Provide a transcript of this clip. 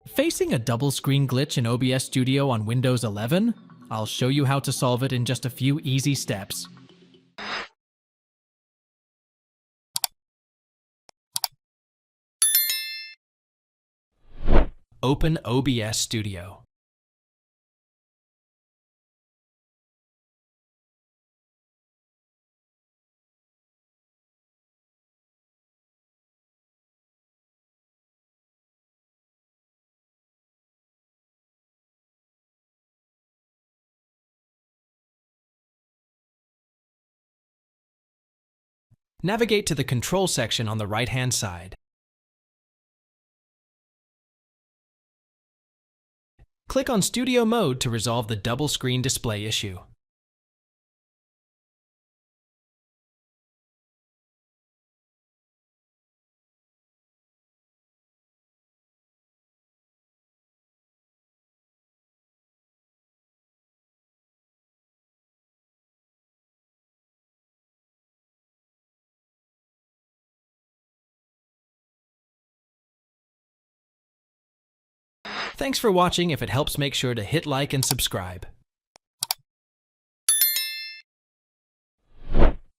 Facing a double screen glitch in OBS Studio on Windows 11? I'll show you how to solve it in just a few easy steps. Open OBS Studio. Navigate to the Control section on the right-hand side. Click on Studio Mode to resolve the double screen display issue. Thanks for watching. If it helps, make sure to hit like and subscribe.